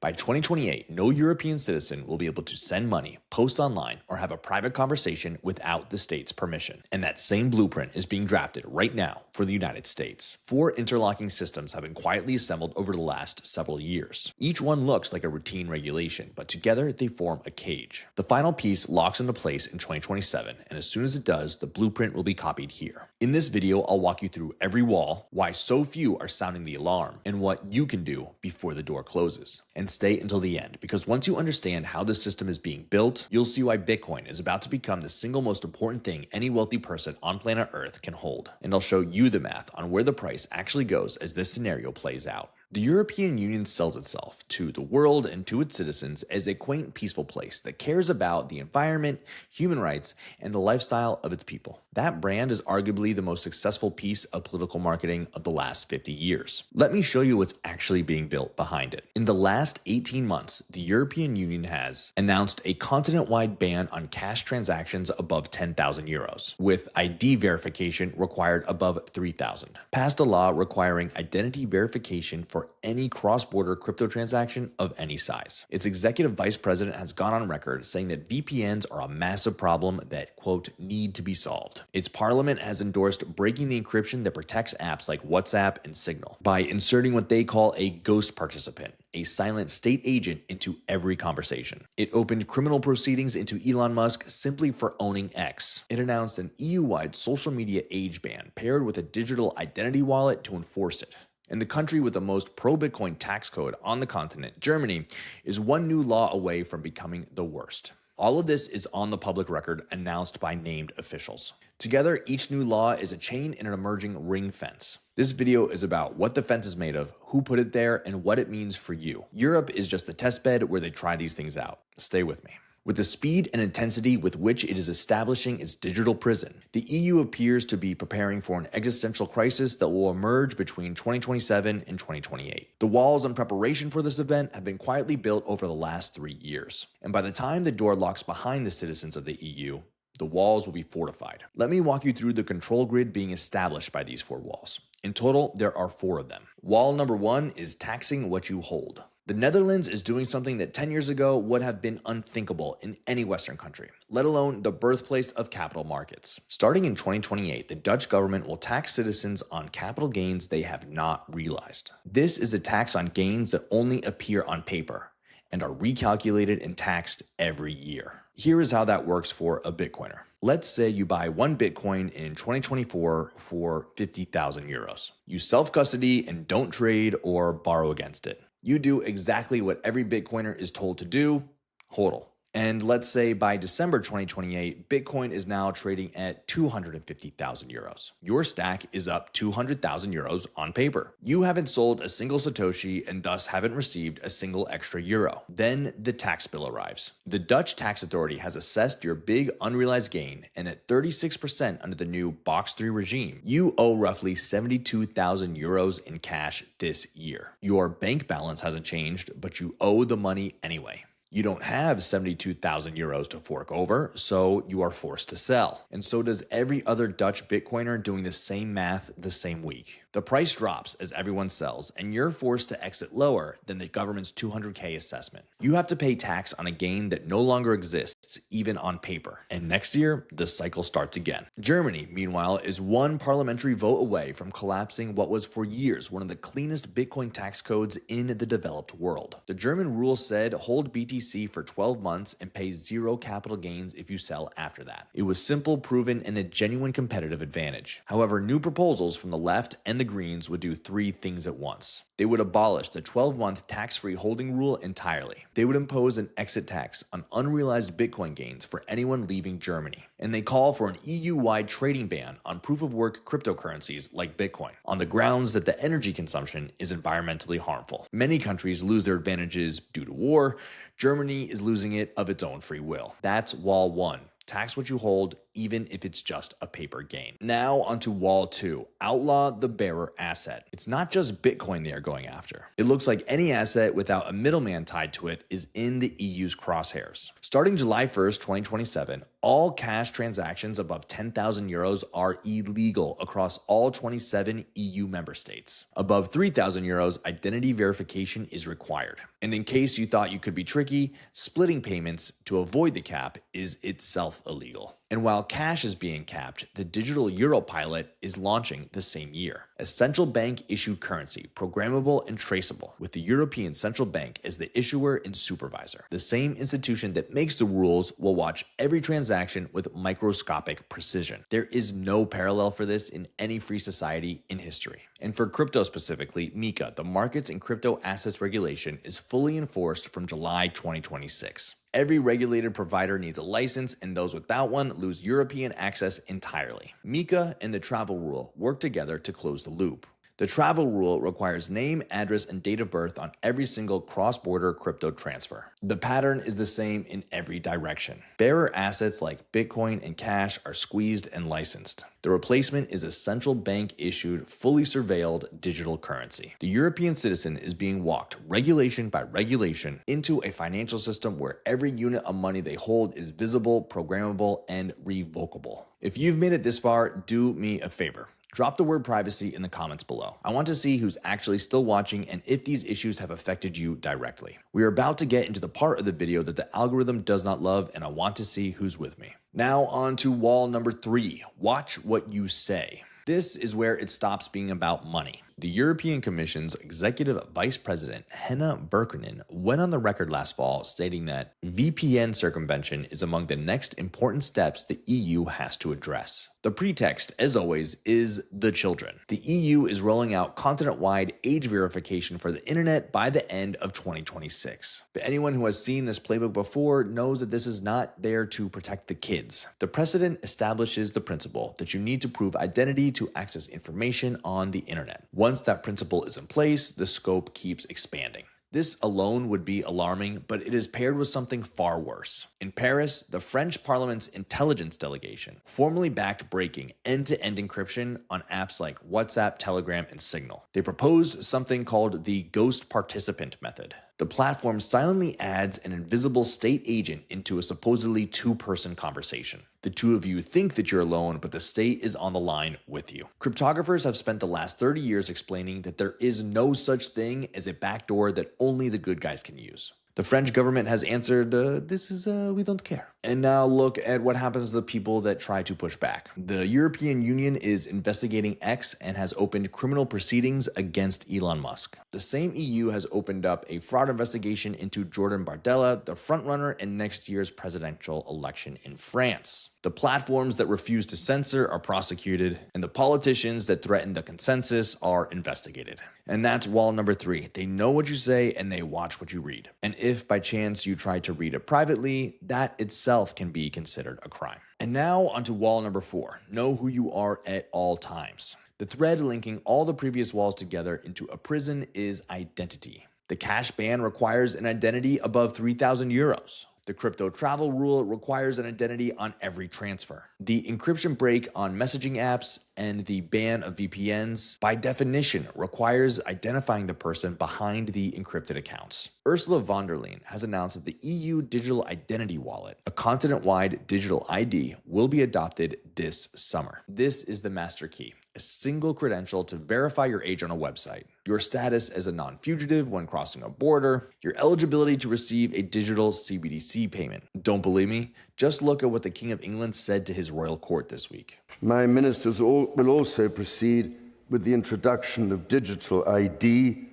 By 2028, no European citizen will be able to send money, post online, or have a private conversation without the state's permission. And that same blueprint is being drafted right now for the United States. 4 interlocking systems have been quietly assembled over the last several years. Each one looks like a routine regulation, but together they form a cage. The final piece locks into place in 2027, and as soon as it does, the blueprint will be copied here. In this video, I'll walk you through every wall, why so few are sounding the alarm, and what you can do before the door closes. And stay until the end, because once you understand how this system is being built, you'll see why Bitcoin is about to become the single most important thing any wealthy person on planet Earth can hold. And I'll show you the math on where the price actually goes as this scenario plays out. The European Union sells itself to the world and to its citizens as a quaint, peaceful place that cares about the environment, human rights, and the lifestyle of its people. That brand is arguably the most successful piece of political marketing of the last 50 years. Let me show you what's actually being built behind it. In the last 18 months, the European Union has announced a continent-wide ban on cash transactions above 10,000 euros, with ID verification required above 3,000. Passed a law requiring identity verification for any cross-border crypto transaction of any size. Its executive vice president has gone on record saying that VPNs are a massive problem that, quote, need to be solved. Its parliament has endorsed breaking the encryption that protects apps like WhatsApp and Signal by inserting what they call a ghost participant, a silent state agent, into every conversation. It opened criminal proceedings into Elon Musk simply for owning X. It announced an EU-wide social media age ban paired with a digital identity wallet to enforce it. And the country with the most pro-Bitcoin tax code on the continent, Germany, is one new law away from becoming the worst. All of this is on the public record, announced by named officials. Together, each new law is a chain and an emerging ring fence. This video is about what the fence is made of, who put it there, and what it means for you. Europe is just the testbed where they try these things out. Stay with me. With the speed and intensity with which it is establishing its digital prison, the EU appears to be preparing for an existential crisis that will emerge between 2027 and 2028. The walls in preparation for this event have been quietly built over the last 3 years. And by the time the door locks behind the citizens of the EU, the walls will be fortified. Let me walk you through the control grid being established by these 4 walls. In total, there are 4 of them. Wall number 1 is taxing what you hold. The Netherlands is doing something that 10 years ago would have been unthinkable in any Western country, let alone the birthplace of capital markets. Starting in 2028, the Dutch government will tax citizens on capital gains they have not realized. This is a tax on gains that only appear on paper and are recalculated and taxed every year. Here is how that works for a Bitcoiner. Let's say you buy 1 Bitcoin in 2024 for 50,000 euros. You self-custody and don't trade or borrow against it. You do exactly what every Bitcoiner is told to do, hodl. And let's say by December 2028, Bitcoin is now trading at 250,000 euros. Your stack is up 200,000 euros on paper. You haven't sold a single Satoshi and thus haven't received a single extra euro. Then the tax bill arrives. The Dutch tax authority has assessed your big unrealized gain, and at 36% under the new Box 3 regime, you owe roughly 72,000 euros in cash this year. Your bank balance hasn't changed, but you owe the money anyway. You don't have 72,000 euros to fork over, so you are forced to sell. And so does every other Dutch Bitcoiner doing the same math the same week. The price drops as everyone sells, and you're forced to exit lower than the government's 200K assessment. You have to pay tax on a gain that no longer exists, even on paper. And next year, the cycle starts again. Germany, meanwhile, is one parliamentary vote away from collapsing what was for years one of the cleanest Bitcoin tax codes in the developed world. The German rule said hold BTC for 12 months and pay 0 capital gains if you sell after that. It was simple, proven, and a genuine competitive advantage. However, new proposals from the left and the Greens would do 3 things at once. They would abolish the 12-month tax-free holding rule entirely. They would impose an exit tax on unrealized Bitcoin gains for anyone leaving Germany. And they call for an EU-wide trading ban on proof-of-work cryptocurrencies like Bitcoin, on the grounds that the energy consumption is environmentally harmful. Many countries lose their advantages due to war. Germany is losing it of its own free will. That's Wall 1. Tax what you hold, even if it's just a paper gain. Now onto Wall 2, outlaw the bearer asset. It's not just Bitcoin they are going after. It looks like any asset without a middleman tied to it is in the EU's crosshairs. Starting July 1st, 2027, All cash transactions above 10,000 euros are illegal across all 27 EU member states. Above 3,000 euros, identity verification is required. And in case you thought you could be tricky, splitting payments to avoid the cap is itself illegal. And while cash is being capped, the digital euro pilot is launching the same year. A central bank issued currency, programmable and traceable, with the European Central Bank as the issuer and supervisor. The same institution that makes the rules will watch every transaction with microscopic precision. There is no parallel for this in any free society in history. And for crypto specifically, MiCA, the Markets in Crypto Assets Regulation, is fully enforced from July 2026. Every regulated provider needs a license, and those without one lose European access entirely. MiCA and the travel rule work together to close the loop. The travel rule requires name, address, and date of birth on every single cross-border crypto transfer. The pattern is the same in every direction. Bearer assets like Bitcoin and cash are squeezed and licensed. The replacement is a central bank-issued, fully surveilled digital currency. The European citizen is being walked regulation by regulation into a financial system where every unit of money they hold is visible, programmable, and revocable. If you've made it this far, do me a favor. Drop the word privacy in the comments below. I want to see who's actually still watching and if these issues have affected you directly. We are about to get into the part of the video that the algorithm does not love, and I want to see who's with me. Now on to wall number 3. Watch what you say. This is where it stops being about money. The European Commission's Executive Vice President, Henna Virkkunen, went on the record last fall stating that VPN circumvention is among the next important steps the EU has to address. The pretext, as always, is the children. The EU is rolling out continent-wide age verification for the internet by the end of 2026. But anyone who has seen this playbook before knows that this is not there to protect the kids. The precedent establishes the principle that you need to prove identity to access information on the internet. Once that principle is in place, the scope keeps expanding. This alone would be alarming, but it is paired with something far worse. In Paris, the French Parliament's intelligence delegation formally backed breaking end-to-end encryption on apps like WhatsApp, Telegram, and Signal. They proposed something called the ghost participant method. The platform silently adds an invisible state agent into a supposedly two-person conversation. The two of you think that you're alone, but the state is on the line with you. Cryptographers have spent the last 30 years explaining that there is no such thing as a backdoor that only the good guys can use. The French government has answered, we don't care. And now look at what happens to the people that try to push back. The European Union is investigating X and has opened criminal proceedings against Elon Musk. The same EU has opened up a fraud investigation into Jordan Bardella, the frontrunner in next year's presidential election in France. The platforms that refuse to censor are prosecuted, and the politicians that threaten the consensus are investigated. And that's wall number 3. They know what you say and they watch what you read. And if by chance you try to read it privately, that itself can be considered a crime. And now onto wall number 4. Know who you are at all times. The thread linking all the previous walls together into a prison is identity. The cash ban requires an identity above 3,000 euros. The crypto travel rule requires an identity on every transfer. The encryption break on messaging apps and the ban of VPNs, by definition, requires identifying the person behind the encrypted accounts. Ursula von der Leyen has announced that the EU Digital Identity Wallet, a continent-wide digital ID, will be adopted this summer. This is the master key. A single credential to verify your age on a website, your status as a non-fugitive when crossing a border, your eligibility to receive a digital CBDC payment. Don't believe me? Just look at what the King of England said to his royal court this week. My ministers will also proceed with the introduction of digital ID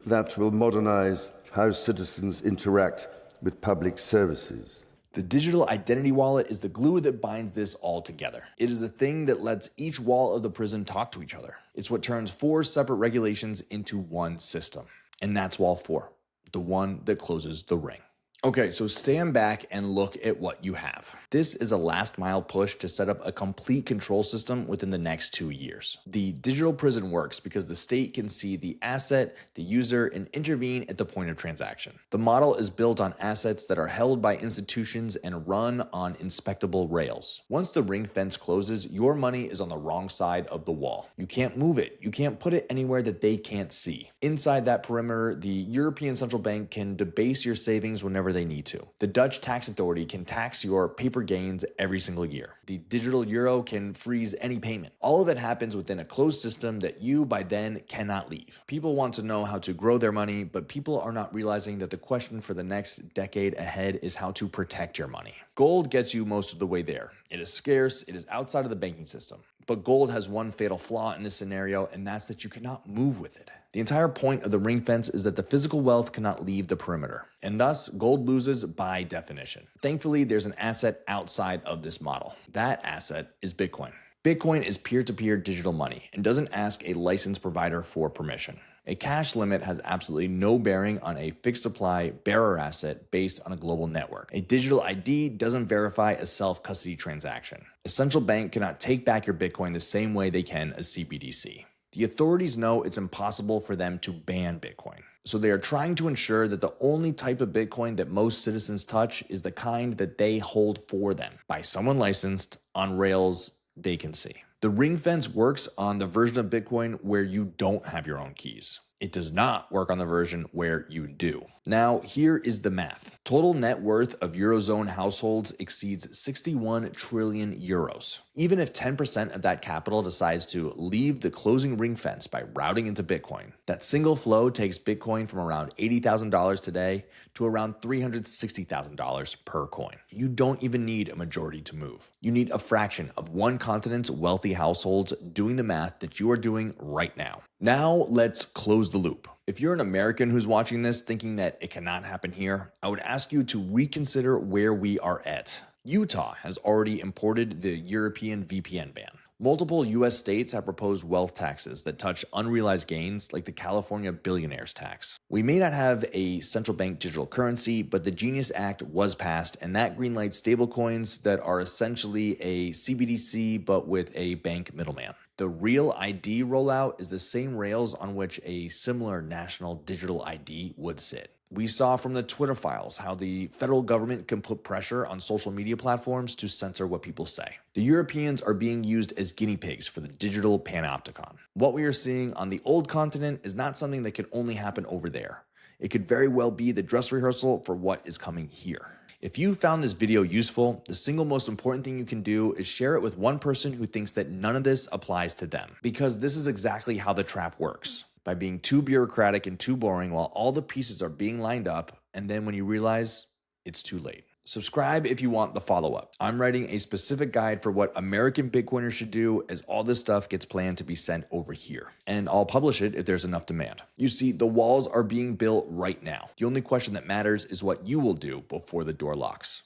that will modernize how citizens interact with public services. The digital identity wallet is the glue that binds this all together. It is the thing that lets each wall of the prison talk to each other. It's what turns 4 separate regulations into one system. And that's wall 4, the one that closes the ring. Okay, so stand back and look at what you have. This is a last mile push to set up a complete control system within the next 2 years. The digital prison works because the state can see the asset, the user, and intervene at the point of transaction. The model is built on assets that are held by institutions and run on inspectable rails. Once the ring fence closes, your money is on the wrong side of the wall. You can't move it. You can't put it anywhere that they can't see. Inside that perimeter, the European Central Bank can debase your savings whenever whenever they need to. The Dutch tax authority can tax your paper gains every single year. The digital euro can freeze any payment. All of it happens within a closed system that you by then cannot leave. People want to know how to grow their money, but people are not realizing that the question for the next decade ahead is how to protect your money. Gold gets you most of the way there. It is scarce, it is outside of the banking system. But gold has one fatal flaw in this scenario, and that's that you cannot move with it. The entire point of the ring fence is that the physical wealth cannot leave the perimeter, and thus gold loses by definition. Thankfully, there's an asset outside of this model. That asset is Bitcoin. Bitcoin is peer-to-peer digital money and doesn't ask a licensed provider for permission. A cash limit has absolutely no bearing on a fixed supply bearer asset based on a global network. A digital ID doesn't verify a self-custody transaction. A central bank cannot take back your Bitcoin the same way they can a CBDC. The authorities know it's impossible for them to ban Bitcoin. So they are trying to ensure that the only type of Bitcoin that most citizens touch is the kind that they hold for them by someone licensed on rails they can see. The ring fence works on the version of Bitcoin where you don't have your own keys. It does not work on the version where you do. Now, here is the math. Total net worth of Eurozone households exceeds 61 trillion euros. Even if 10% of that capital decides to leave the closing ring fence by routing into Bitcoin, that single flow takes Bitcoin from around $80,000 today to around $360,000 per coin. You don't even need a majority to move. You need a fraction of one continent's wealthy households doing the math that you are doing right now. Now, let's close the loop. If you're an American who's watching this thinking that it cannot happen here, I would ask you to reconsider where we are at. Utah has already imported the European VPN ban. Multiple U.S. states have proposed wealth taxes that touch unrealized gains like the California billionaires tax. We may not have a central bank digital currency, but the Genius Act was passed, and that greenlights stablecoins that are essentially a CBDC but with a bank middleman. The Real ID rollout is the same rails on which a similar national digital ID would sit. We saw from the Twitter files how the federal government can put pressure on social media platforms to censor what people say. The Europeans are being used as guinea pigs for the digital panopticon. What we are seeing on the old continent is not something that could only happen over there. It could very well be the dress rehearsal for what is coming here. If you found this video useful, the single most important thing you can do is share it with one person who thinks that none of this applies to them. Because this is exactly how the trap works. By being too bureaucratic and too boring while all the pieces are being lined up, and then when you realize, it's too late. Subscribe if you want the follow-up. I'm writing a specific guide for what American Bitcoiners should do as all this stuff gets planned to be sent over here. And I'll publish it if there's enough demand. You see, the walls are being built right now. The only question that matters is what you will do before the door locks.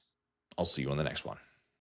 I'll see you on the next one.